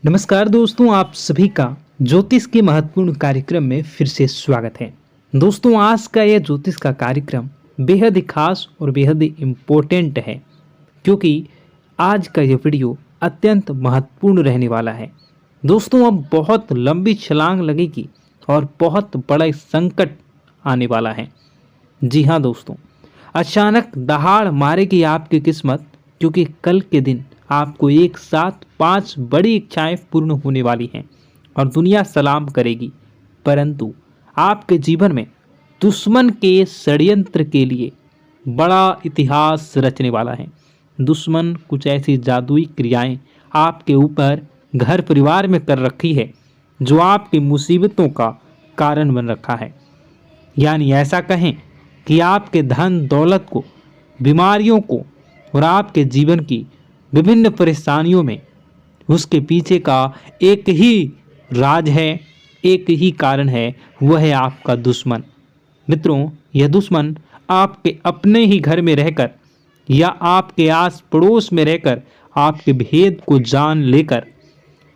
नमस्कार दोस्तों, आप सभी का ज्योतिष के महत्वपूर्ण कार्यक्रम में फिर से स्वागत है। दोस्तों, आज का यह ज्योतिष का कार्यक्रम बेहद ही खास और बेहद ही इम्पोर्टेंट है, क्योंकि आज का यह वीडियो अत्यंत महत्वपूर्ण रहने वाला है। दोस्तों, अब बहुत लंबी छलांग लगेगी और बहुत बड़ा संकट आने वाला है। जी हाँ दोस्तों, अचानक दहाड़ मारेगी आपकी किस्मत, क्योंकि कल के दिन आपको एक साथ 5 बड़ी इच्छाएं पूर्ण होने वाली हैं और दुनिया सलाम करेगी। परंतु आपके जीवन में दुश्मन के षड्यंत्र के लिए बड़ा इतिहास रचने वाला है। दुश्मन कुछ ऐसी जादुई क्रियाएं आपके ऊपर घर परिवार में कर रखी है, जो आपकी मुसीबतों का कारण बन रखा है। यानी ऐसा कहें कि आपके धन दौलत को, बीमारियों को और आपके जीवन की विभिन्न परेशानियों में उसके पीछे का एक ही राज है, एक ही कारण है, वह है आपका दुश्मन। मित्रों, यह दुश्मन आपके अपने ही घर में रहकर या आपके आस पड़ोस में रहकर आपके भेद को जान लेकर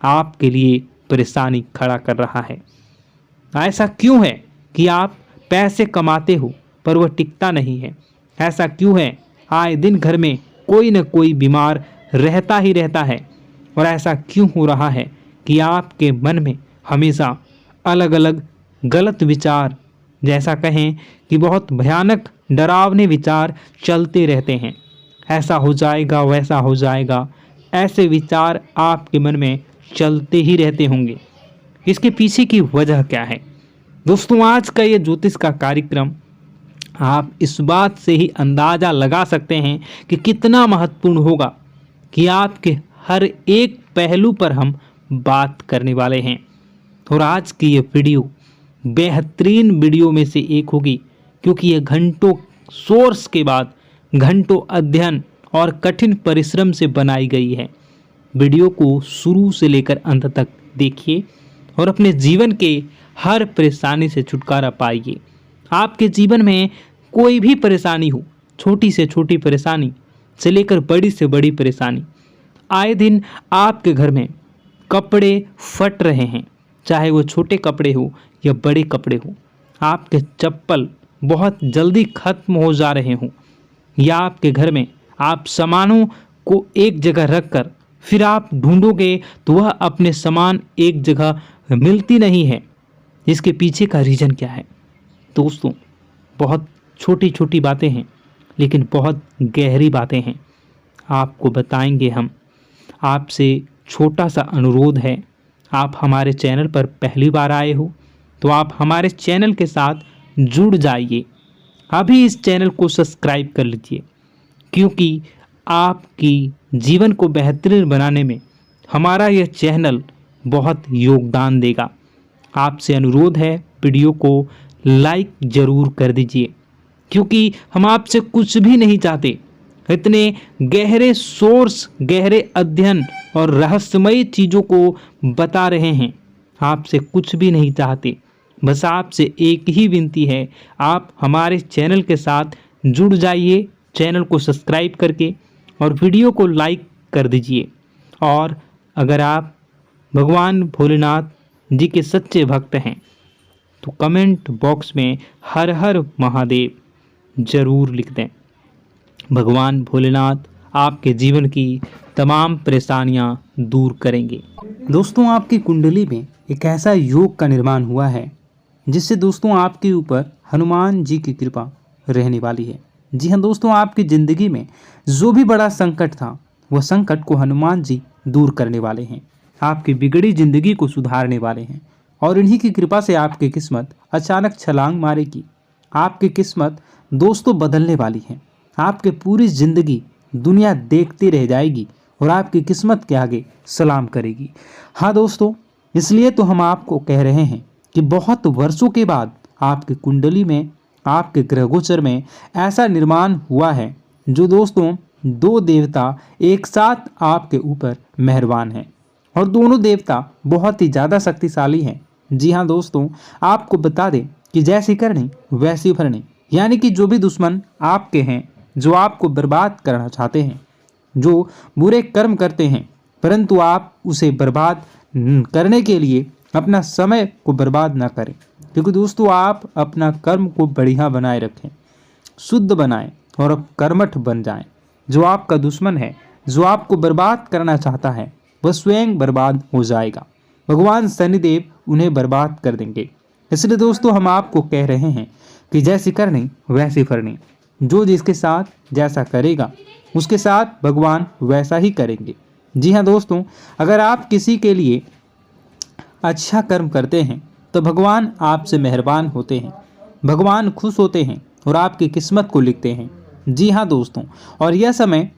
आपके लिए परेशानी खड़ा कर रहा है। ऐसा क्यों है कि आप पैसे कमाते हो पर वह टिकता नहीं है? ऐसा क्यों है आए दिन घर में कोई न कोई बीमार रहता ही रहता है? और ऐसा क्यों हो रहा है कि आपके मन में हमेशा अलग अलग गलत विचार, जैसा कहें कि बहुत भयानक डरावने विचार चलते रहते हैं? ऐसा हो जाएगा, वैसा हो जाएगा, ऐसे विचार आपके मन में चलते ही रहते होंगे। इसके पीछे की वजह क्या है? दोस्तों, आज का ये ज्योतिष का कार्यक्रम आप इस बात से ही अंदाज़ा लगा सकते हैं कि कितना महत्वपूर्ण होगा, कि आपके हर एक पहलू पर हम बात करने वाले हैं। और आज की ये वीडियो बेहतरीन वीडियो में से एक होगी, क्योंकि ये घंटों सोर्स के बाद घंटों अध्ययन और कठिन परिश्रम से बनाई गई है। वीडियो को शुरू से लेकर अंत तक देखिए और अपने जीवन के हर परेशानी से छुटकारा पाइए। आपके जीवन में कोई भी परेशानी हो, छोटी से छोटी परेशानी से लेकर बड़ी से बड़ी परेशानी, आए दिन आपके घर में कपड़े फट रहे हैं, चाहे वो छोटे कपड़े हो या बड़े कपड़े हो। आपके चप्पल बहुत जल्दी खत्म हो जा रहे हों, या आपके घर में आप सामानों को एक जगह रखकर फिर आप ढूंढोगे तो वह अपने सामान एक जगह मिलती नहीं है। इसके पीछे का रीज़न क्या है? दोस्तों, बहुत छोटी छोटी बातें हैं, लेकिन बहुत गहरी बातें हैं। आपको बताएंगे हम। आपसे छोटा सा अनुरोध है, आप हमारे चैनल पर पहली बार आए हो तो आप हमारे चैनल के साथ जुड़ जाइए। अभी इस चैनल को सब्सक्राइब कर लीजिए, क्योंकि आपकी जीवन को बेहतरीन बनाने में हमारा यह चैनल बहुत योगदान देगा। आपसे अनुरोध है, वीडियो को लाइक ज़रूर कर दीजिए, क्योंकि हम आपसे कुछ भी नहीं चाहते। इतने गहरे सोर्स, गहरे अध्ययन और रहस्यमय चीज़ों को बता रहे हैं, आपसे कुछ भी नहीं चाहते। बस आपसे एक ही विनती है, आप हमारे चैनल के साथ जुड़ जाइए, चैनल को सब्सक्राइब करके, और वीडियो को लाइक कर दीजिए। और अगर आप भगवान भोलेनाथ जी के सच्चे भक्त हैं तो कमेंट बॉक्स में हर हर महादेव ज़रूर लिख दें। भगवान भोलेनाथ आपके जीवन की तमाम परेशानियां दूर करेंगे। दोस्तों, आपकी कुंडली में एक ऐसा योग का निर्माण हुआ है, जिससे दोस्तों आपके ऊपर हनुमान जी की कृपा रहने वाली है। जी हाँ दोस्तों, आपकी ज़िंदगी में जो भी बड़ा संकट था, वह संकट को हनुमान जी दूर करने वाले हैं, आपकी बिगड़ी ज़िंदगी को सुधारने वाले हैं। और इन्हीं की कृपा से आपकी किस्मत अचानक छलांग मारेगी। आपकी किस्मत दोस्तों बदलने वाली है। आपके पूरी ज़िंदगी दुनिया देखती रह जाएगी और आपकी किस्मत के आगे सलाम करेगी। हाँ दोस्तों, इसलिए तो हम आपको कह रहे हैं कि बहुत वर्षों के बाद आपकी कुंडली में, आपके ग्रहगोचर में ऐसा निर्माण हुआ है, जो दोस्तों 2 देवता एक साथ आपके ऊपर मेहरबान हैं, और दोनों देवता बहुत ही ज़्यादा शक्तिशाली हैं। जी हाँ दोस्तों, आपको बता दें कि जैसी करनी वैसी भरनी, यानी कि जो भी दुश्मन आपके हैं, जो आपको बर्बाद करना चाहते हैं, जो बुरे कर्म करते हैं, परंतु आप उसे बर्बाद करने के लिए अपना समय को बर्बाद ना करें, क्योंकि दोस्तों आप अपना कर्म को बढ़िया बनाए रखें, शुद्ध बनाएं और अब कर्मठ बन जाएं। जो आपका दुश्मन है, जो आपको बर्बाद करना चाहता है, वह स्वयं बर्बाद हो जाएगा। भगवान शनिदेव उन्हें बर्बाद कर देंगे। इसलिए दोस्तों हम आपको कह रहे हैं कि जैसी करनी वैसी फरनी। जो जिसके साथ जैसा करेगा उसके साथ भगवान वैसा ही करेंगे। जी हाँ दोस्तों, अगर आप किसी के लिए अच्छा कर्म करते हैं तो भगवान आपसे मेहरबान होते हैं, भगवान खुश होते हैं और आपकी किस्मत को लिखते हैं। जी हाँ दोस्तों, और यह समय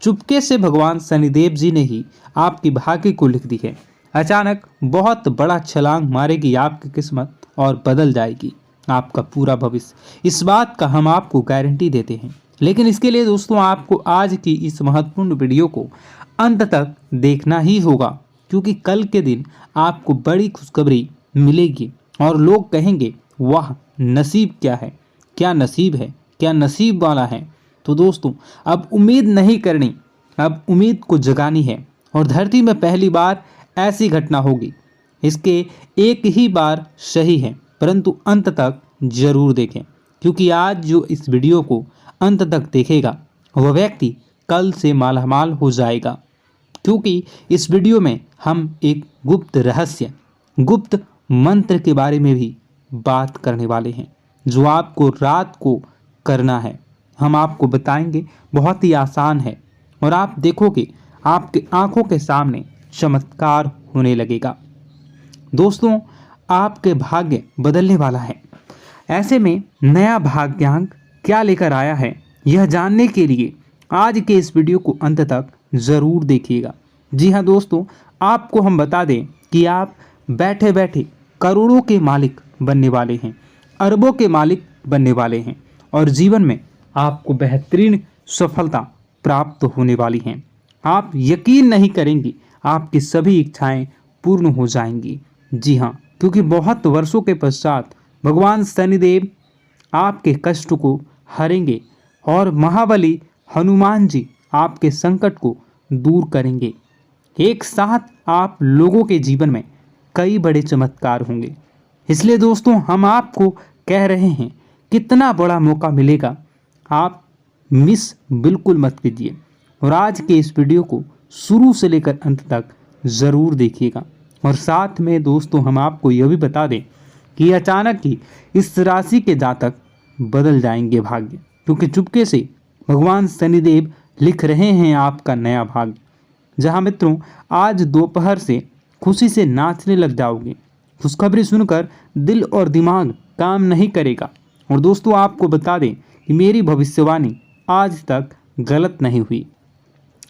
चुपके से भगवान शनिदेव जी ने ही आपकी भाग्य को लिख दी है। अचानक बहुत बड़ा छलांग मारेगी आपकी किस्मत और बदल जाएगी आपका पूरा भविष्य। इस बात का हम आपको गारंटी देते हैं। लेकिन इसके लिए दोस्तों आपको आज की इस महत्वपूर्ण वीडियो को अंत तक देखना ही होगा, क्योंकि कल के दिन आपको बड़ी खुशखबरी मिलेगी और लोग कहेंगे वाह नसीब क्या है, क्या नसीब है, क्या नसीब वाला है। तो दोस्तों अब उम्मीद नहीं करनी, अब उम्मीद को जगानी है। और धरती में पहली बार ऐसी घटना होगी। इसके एक ही बार सही है, परंतु अंत तक जरूर देखें, क्योंकि आज जो इस वीडियो को अंत तक देखेगा वह व्यक्ति कल से मालामाल हो जाएगा। क्योंकि इस वीडियो में हम एक गुप्त रहस्य, गुप्त मंत्र के बारे में भी बात करने वाले हैं, जो आपको रात को करना है। हम आपको बताएंगे, बहुत ही आसान है और आप देखोगे आपके आंखों के सामने चमत्कार होने लगेगा। दोस्तों आपके भाग्य बदलने वाला है। ऐसे में नया भाग्यांक क्या लेकर आया है, यह जानने के लिए आज के इस वीडियो को अंत तक ज़रूर देखिएगा। जी हाँ दोस्तों, आपको हम बता दें कि आप बैठे बैठे करोड़ों के मालिक बनने वाले हैं, अरबों के मालिक बनने वाले हैं और जीवन में आपको बेहतरीन सफलता प्राप्त होने वाली हैं। आप यकीन नहीं करेंगे, आपकी सभी इच्छाएं पूर्ण हो जाएंगी। जी हाँ, क्योंकि बहुत वर्षों के पश्चात भगवान शनिदेव आपके कष्ट को हरेंगे और महाबली हनुमान जी आपके संकट को दूर करेंगे। एक साथ आप लोगों के जीवन में कई बड़े चमत्कार होंगे। इसलिए दोस्तों हम आपको कह रहे हैं, कितना बड़ा मौका मिलेगा, आप मिस बिल्कुल मत कीजिए और आज के इस वीडियो को शुरू से लेकर अंत तक ज़रूर देखिएगा। और साथ में दोस्तों हम आपको यह भी बता दें कि अचानक ही इस राशि के जातक बदल जाएंगे भाग्य, क्योंकि चुपके से भगवान शनिदेव लिख रहे हैं आपका नया भाग्य। जहां मित्रों आज दोपहर से खुशी से नाचने लग जाओगे। खुशखबरी सुनकर दिल और दिमाग काम नहीं करेगा। और दोस्तों आपको बता दें कि मेरी भविष्यवाणी आज तक गलत नहीं हुई।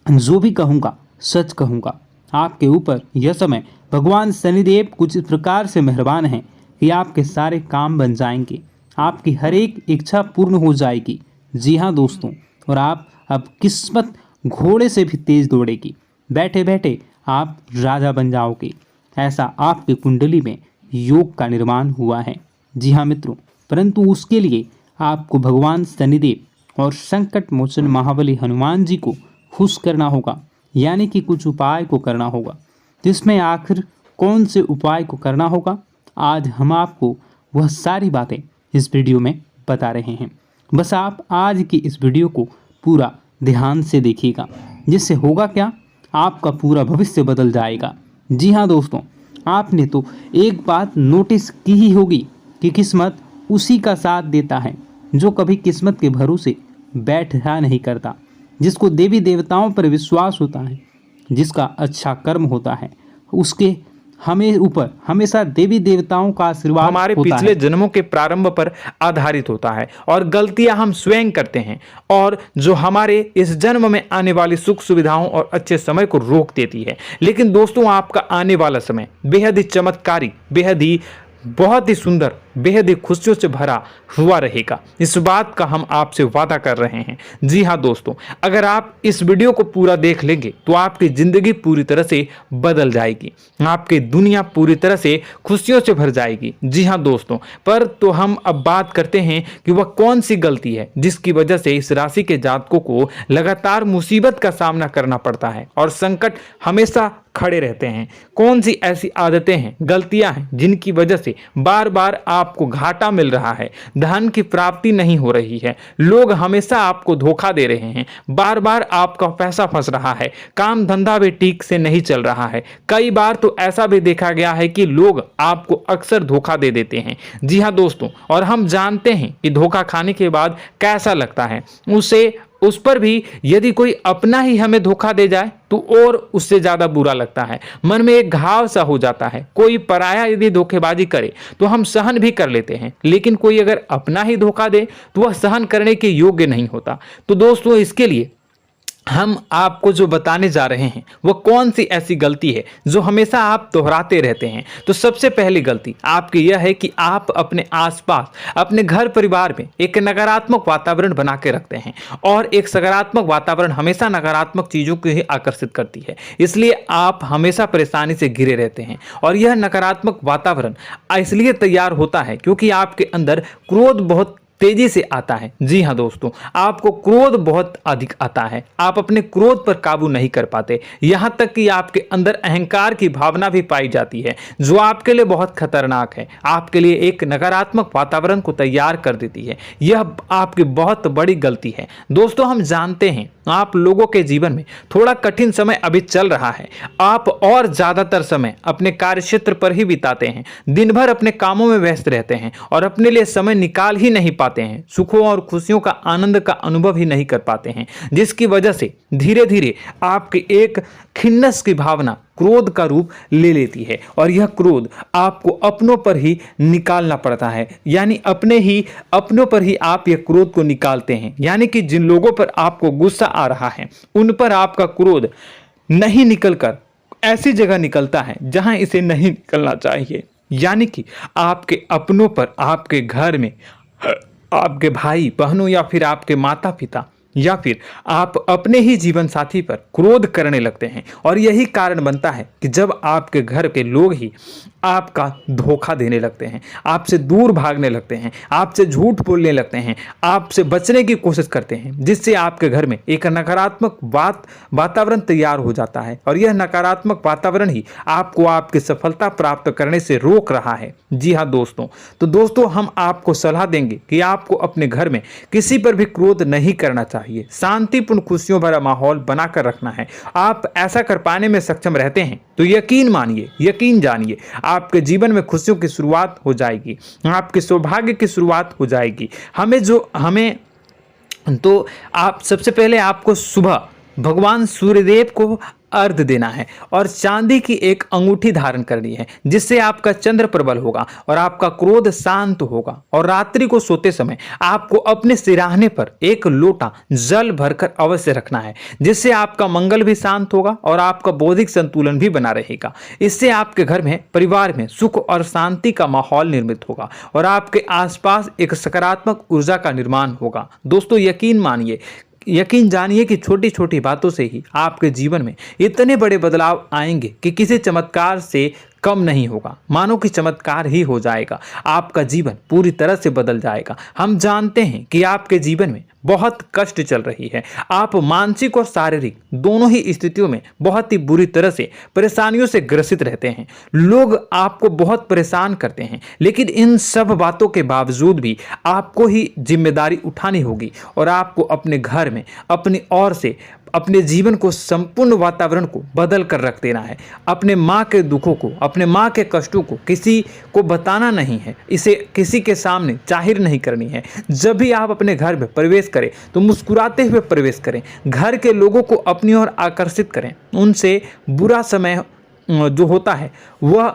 जो भी कहूँगा सच कहूँगा। आपके ऊपर यह समय भगवान शनिदेव कुछ इस प्रकार से मेहरबान हैं कि आपके सारे काम बन जाएंगे, आपकी हर एक इच्छा पूर्ण हो जाएगी। जी हाँ दोस्तों, और आप अब किस्मत घोड़े से भी तेज दौड़ेगी। बैठे बैठे आप राजा बन जाओगे, ऐसा आपकी कुंडली में योग का निर्माण हुआ है। जी हाँ मित्रों, परंतु उसके लिए आपको भगवान शनिदेव और संकट मोचन महाबली हनुमान जी को खुश करना होगा, यानी कि कुछ उपाय को करना होगा। तो इसमें आखिर कौन से उपाय को करना होगा, आज हम आपको वह सारी बातें इस वीडियो में बता रहे हैं। बस आप आज की इस वीडियो को पूरा ध्यान से देखिएगा, जिससे होगा क्या, आपका पूरा भविष्य बदल जाएगा। जी हाँ दोस्तों, आपने तो एक बात नोटिस की ही होगी कि किस्मत उसी का साथ देता है जो कभी किस्मत के भरोसे बैठा नहीं करता, जिसको देवी देवताओं पर विश्वास होता है, जिसका अच्छा कर्म होता है, उसके हमें ऊपर हमेशा देवी देवताओं का आशीर्वाद हमारे पिछले जन्मों के प्रारंभ पर आधारित होता है और गलतियां हम स्वयं करते हैं, और जो हमारे इस जन्म में आने वाली सुख सुविधाओं और अच्छे समय को रोक देती है। लेकिन दोस्तों आपका आने वाला समय बेहद ही चमत्कारी, बेहद ही बहुत ही सुंदर, बेहद ही खुशियों से भरा हुआ रहेगा। इस बात का हम आपसे वादा कर रहे हैं। जी हाँ दोस्तों, अगर आप इस वीडियो को पूरा देख लेंगे तो आपकी ज़िंदगी पूरी तरह से बदल जाएगी, आपकी दुनिया पूरी तरह से खुशियों से भर जाएगी। जी हाँ दोस्तों, पर तो हम अब बात करते हैं कि वह कौन सी गलती है जिसकी वजह से इस राशि के जातकों को लगातार मुसीबत का सामना करना पड़ता है और संकट हमेशा खड़े रहते हैं। कौन सी ऐसी आदतें हैं, गलतियां हैं जिनकी वजह से बार बार आपको घाटा मिल रहा है, धन की प्राप्ति नहीं हो रही है, लोग हमेशा आपको धोखा दे रहे हैं, बार बार आपका पैसा फंस रहा है, काम धंधा भी ठीक से नहीं चल रहा है। कई बार तो ऐसा भी देखा गया है कि लोग आपको अक्सर धोखा दे देते हैं। जी हाँ दोस्तों, और हम जानते हैं कि धोखा खाने के बाद कैसा लगता है। उस पर भी यदि कोई अपना ही हमें धोखा दे जाए तो और उससे ज्यादा बुरा लगता है, मन में एक घाव सा हो जाता है। कोई पराया यदि धोखेबाजी करे तो हम सहन भी कर लेते हैं, लेकिन कोई अगर अपना ही धोखा दे तो वह सहन करने के योग्य नहीं होता। तो दोस्तों, इसके लिए हम आपको जो बताने जा रहे हैं वो कौन सी ऐसी गलती है जो हमेशा आप दोहराते रहते हैं। तो सबसे पहली गलती आपकी यह है कि आप अपने आसपास, अपने घर परिवार में एक नकारात्मक वातावरण बना के रखते हैं, और एक सकारात्मक वातावरण हमेशा नकारात्मक चीज़ों को ही आकर्षित करती है। इसलिए आप हमेशा परेशानी से घिरे रहते हैं, और यह नकारात्मक वातावरण इसलिए तैयार होता है क्योंकि आपके अंदर क्रोध बहुत तेजी से आता है। जी हाँ दोस्तों, आपको क्रोध बहुत अधिक आता है, आप अपने क्रोध पर काबू नहीं कर पाते, यहाँ तक कि आपके अंदर अहंकार की भावना भी पाई जाती है जो आपके लिए बहुत खतरनाक है, आपके लिए एक नकारात्मक वातावरण को तैयार कर देती है। यह आपकी बहुत बड़ी गलती है। दोस्तों, हम जानते हैं आप लोगों के जीवन में थोड़ा कठिन समय अभी चल रहा है, आप और ज़्यादातर समय अपने कार्यक्षेत्र पर ही बिताते हैं, दिन भर अपने कामों में व्यस्त रहते हैं और अपने लिए समय निकाल ही नहीं पाते हैं, सुखों और खुशियों का आनंद का अनुभव ही नहीं कर पाते हैं, जिसकी वजह से धीरे धीरे आपकी एक खिन्नस की भावना क्रोध का रूप ले लेती है, और यह क्रोध आपको अपनों पर ही निकालना पड़ता है। यानी अपनों पर ही आप यह क्रोध को निकालते हैं। यानी कि जिन लोगों पर आपको गुस्सा आ रहा है उन पर आपका क्रोध नहीं निकलकर ऐसी जगह निकलता है जहां इसे नहीं निकलना चाहिए। यानी कि आपके अपनों पर, आपके घर में आपके भाई बहनों या फिर आपके माता पिता या फिर आप अपने ही जीवन साथी पर क्रोध करने लगते हैं, और यही कारण बनता है कि जब आपके घर के लोग ही आपका धोखा देने लगते हैं, आपसे दूर भागने लगते हैं, आपसे झूठ बोलने लगते हैं, आपसे बचने की कोशिश करते हैं, जिससे आपके घर में एक नकारात्मक वातावरण तैयार हो जाता है, और यह नकारात्मक वातावरण ही आपको आपकी सफलता प्राप्त करने से रोक रहा है। जी हाँ दोस्तों, तो दोस्तों, हम आपको सलाह देंगे कि आपको अपने घर में किसी पर भी क्रोध नहीं करना चाहिए, शांतिपूर्ण खुशियों भरा माहौल बनाकर रखना है। आप ऐसा कर पाने में सक्षम रहते हैं तो यकीन मानिए, यकीन जानिए, आपके जीवन में खुशियों की शुरुआत हो जाएगी, आपके सौभाग्य की शुरुआत हो जाएगी। तो आप सबसे पहले आपको सुबह भगवान सूर्यदेव को अर्घ देना है और चांदी की एक अंगूठी धारण करनी है, जिससे आपका चंद्र प्रबल होगा और आपका क्रोध शांत होगा। और रात्रि को सोते समय आपको अपने सिरहाने पर एक लोटा जल भरकर अवश्य रखना है, जिससे आपका मंगल भी शांत होगा और आपका बौद्धिक संतुलन भी बना रहेगा। इससे आपके घर में, परिवार में सुख और शांति का माहौल निर्मित होगा और आपके आसपास एक सकारात्मक ऊर्जा का निर्माण होगा। दोस्तों, यकीन जानिए कि छोटी छोटी बातों से ही आपके जीवन में इतने बड़े बदलाव आएंगे कि किसी चमत्कार से कम नहीं होगा, मानो कि चमत्कार ही हो जाएगा। आपका जीवन पूरी तरह से बदल जाएगा। हम जानते हैं कि आपके जीवन में बहुत कष्ट चल रही है, आप मानसिक और शारीरिक दोनों ही स्थितियों में बहुत ही बुरी तरह से परेशानियों से ग्रसित रहते हैं। लोग आपको बहुत परेशान करते हैं, लेकिन इन सब बातों के बावजूद भी आपको ही जिम्मेदारी उठानी होगी और आपको अपने घर में अपनी ओर से अपने जीवन को, संपूर्ण वातावरण को बदल कर रख देना है। अपने माँ के दुखों को, अपने माँ के कष्टों को किसी को बताना नहीं है, इसे किसी के सामने जाहिर नहीं करनी है। जब भी आप अपने घर में प्रवेश करें तो मुस्कुराते हुए प्रवेश करें, घर के लोगों को अपनी ओर आकर्षित करें, उनसे बुरा समय जो होता है वह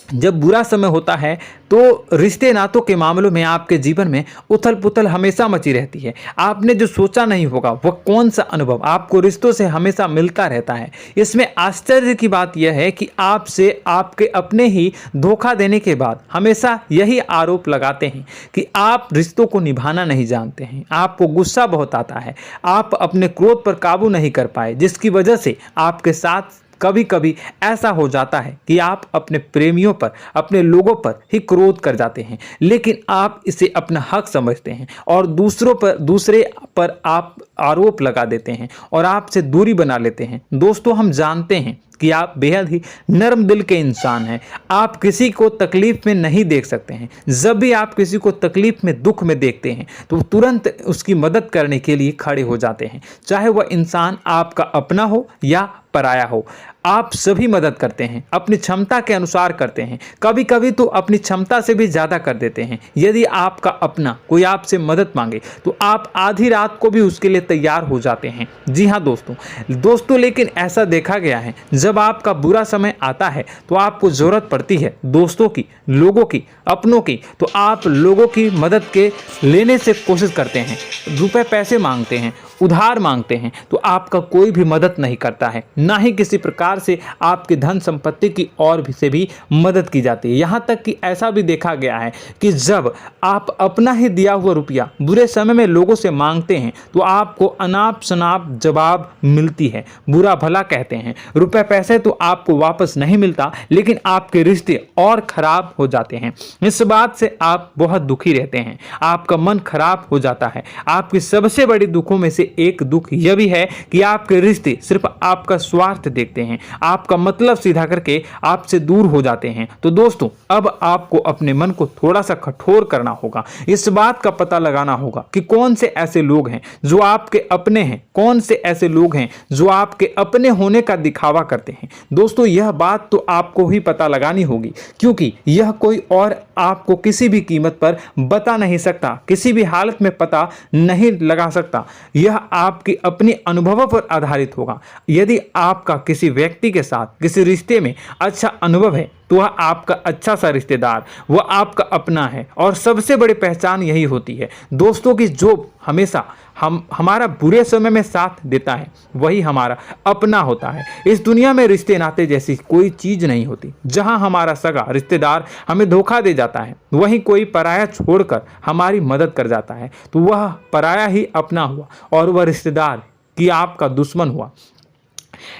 जब बुरा समय होता है तो रिश्ते नातों के मामलों में आपके जीवन में उथल पुथल हमेशा मची रहती है। आपने जो सोचा नहीं होगा वह कौन सा अनुभव आपको रिश्तों से हमेशा मिलता रहता है। इसमें आश्चर्य की बात यह है कि आपसे आपके अपने ही धोखा देने के बाद हमेशा यही आरोप लगाते हैं कि आप रिश्तों को निभाना नहीं जानते हैं, आपको गुस्सा बहुत आता है, आप अपने क्रोध पर काबू नहीं कर पाए, जिसकी वजह से आपके साथ कभी कभी ऐसा हो जाता है कि आप अपने प्रेमियों पर, अपने लोगों पर ही क्रोध कर जाते हैं, लेकिन आप इसे अपना हक समझते हैं और दूसरे पर आप आरोप लगा देते हैं और आपसे दूरी बना लेते हैं। दोस्तों, हम जानते हैं कि आप बेहद ही नर्म दिल के इंसान हैं। आप किसी को तकलीफ में नहीं देख सकते हैं। जब भी आप किसी को तकलीफ में, दुख में देखते हैं तो तुरंत उसकी मदद करने के लिए खड़े हो जाते हैं, चाहे वह इंसान आपका अपना हो या पराया हो। आप सभी मदद करते हैं, अपनी क्षमता के अनुसार करते हैं, कभी कभी तो अपनी क्षमता से भी ज़्यादा कर देते हैं। यदि आपका अपना कोई आपसे मदद मांगे तो आप आधी रात को भी उसके लिए तैयार हो जाते हैं। जी हाँ दोस्तों, लेकिन ऐसा देखा गया है जब आपका बुरा समय आता है तो आपको ज़रूरत पड़ती है दोस्तों की, लोगों की, अपनों की, तो आप लोगों की मदद के लेने से कोशिश करते हैं, रुपए पैसे मांगते हैं, उधार मांगते हैं, तो आपका कोई भी मदद नहीं करता है, ना ही किसी प्रकार से आपकी धन संपत्ति की और भी से भी मदद की जाती है। यहाँ तक कि ऐसा भी देखा गया है कि जब आप अपना ही दिया हुआ रुपया बुरे समय में लोगों से मांगते हैं तो आपको अनाप शनाप जवाब मिलती है, बुरा भला कहते हैं। रुपए पैसे तो आपको वापस नहीं मिलता, लेकिन आपके रिश्ते और खराब हो जाते हैं। इस बात से आप बहुत दुखी रहते हैं, आपका मन खराब हो जाता है। आपकी सबसे बड़ी दुखों में से एक दुख यह भी है कि आपके रिश्ते सिर्फ आपका स्वार्थ देखते हैं, आपका मतलब सीधा करके आपसे दूर हो जाते हैं। तो दोस्तों, अब आपको अपने मन को थोड़ा सा कठोर करना होगा, इस बात का पता लगाना होगा कि कौन से ऐसे लोग हैं जो आपके अपने हैं, कौन से ऐसे लोग हैं जो आपके अपने होने का दिखावा करते हैं। दोस्तों, यह बात तो आपको ही पता लगानी होगी, क्योंकि यह कोई और आपको किसी भी कीमत पर बता नहीं सकता, किसी भी हालत में पता नहीं लगा सकता। यह आपकी अपनी अनुभवों पर आधारित होगा। यदि आपका किसी व्यक्ति के साथ किसी रिश्ते में अच्छा अनुभव है तो वह आपका अच्छा सा रिश्तेदार, वह आपका अपना है, और सबसे बड़ी पहचान यही होती है दोस्तों की जो हमेशा हमारा बुरे समय में साथ देता है वही हमारा अपना होता है। इस दुनिया में रिश्ते नाते जैसी कोई चीज़ नहीं होती। जहां हमारा सगा रिश्तेदार हमें धोखा दे जाता है, वहीं कोई पराया छोड़कर हमारी मदद कर जाता है तो वह पराया ही अपना हुआ और वह रिश्तेदार कि आपका दुश्मन हुआ।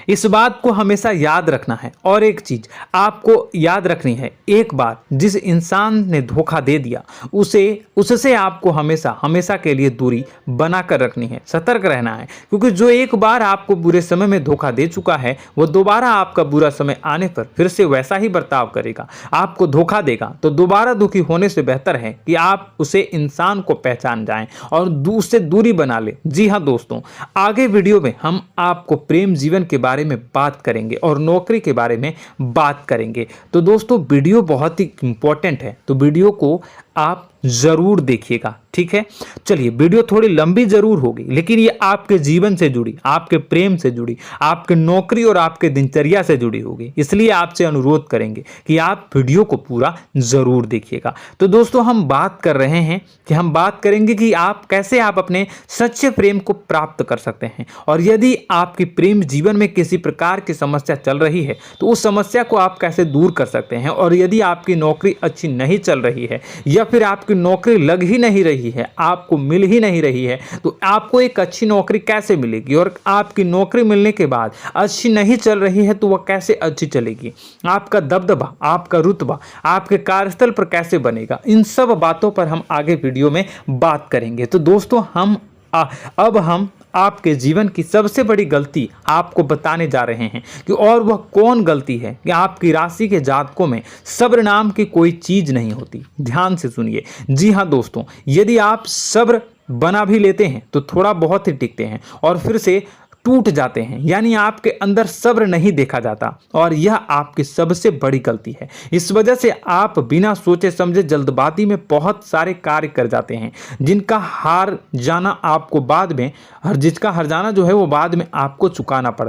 इस बात को हमेशा याद रखना है। और एक चीज आपको याद रखनी है, एक बार जिस इंसान ने धोखा दे दिया उससे आपको हमेशा के लिए दूरी बनाकर रखनी है, सतर्क रहना है, क्योंकि जो एक बार आपको बुरे समय में धोखा दे चुका है वो दोबारा आपका बुरा समय आने पर फिर से वैसा ही बर्ताव करेगा, आपको धोखा देगा। तो दोबारा दुखी होने से बेहतर है कि आप उसे इंसान को पहचान जाएं और उससे दूरी बना ले। जी हाँ दोस्तों, आगे वीडियो में हम आपको प्रेम जीवन के बारे में बात करेंगे और नौकरी के बारे में बात करेंगे। तो दोस्तों, वीडियो बहुत ही इंपॉर्टेंट है, तो वीडियो को आप जरूर देखिएगा, ठीक है। चलिए, वीडियो थोड़ी लंबी जरूर होगी, लेकिन ये आपके जीवन से जुड़ी, आपके प्रेम से जुड़ी, आपके नौकरी और आपके दिनचर्या से जुड़ी होगी, इसलिए आपसे अनुरोध करेंगे कि आप वीडियो को पूरा जरूर देखिएगा। तो दोस्तों, हम बात कर रहे हैं कि हम बात करेंगे कि आप कैसे अपने सच्चे प्रेम को प्राप्त कर सकते हैं, और यदि आपकी प्रेम जीवन में किसी प्रकार की समस्या चल रही है तो उस समस्या को आप कैसे दूर कर सकते हैं, और यदि आपकी नौकरी अच्छी नहीं चल रही है या फिर आपकी नौकरी लग ही नहीं रही है, आपको मिल ही नहीं रही है, तो आपको एक अच्छी नौकरी कैसे मिलेगी, और आपकी नौकरी मिलने के बाद अच्छी नहीं चल रही है तो वह कैसे अच्छी चलेगी, आपका दबदबा, आपका रुतबा आपके कार्यस्थल पर कैसे बनेगा, इन सब बातों पर हम आगे वीडियो में बात करेंगे। तो दोस्तों, अब हम आपके जीवन की सबसे बड़ी गलती आपको बताने जा रहे हैं कि और वह कौन गलती है कि आपकी राशि के जातकों में सब्र नाम की कोई चीज नहीं होती। ध्यान से सुनिए। जी हाँ दोस्तों, यदि आप सब्र बना भी लेते हैं तो थोड़ा बहुत ही टिकते हैं और फिर से टूट जाते हैं, यानी आपके अंदर सब्र नहीं देखा जाता, और यह आपकी सबसे बड़ी गलती है। इस वजह से आप बिना सोचे समझे जल्दबाजी में बहुत सारे कार्य कर जाते हैं, जिसका हर जाना जो है वो बाद में आपको चुकाना पड़ता है।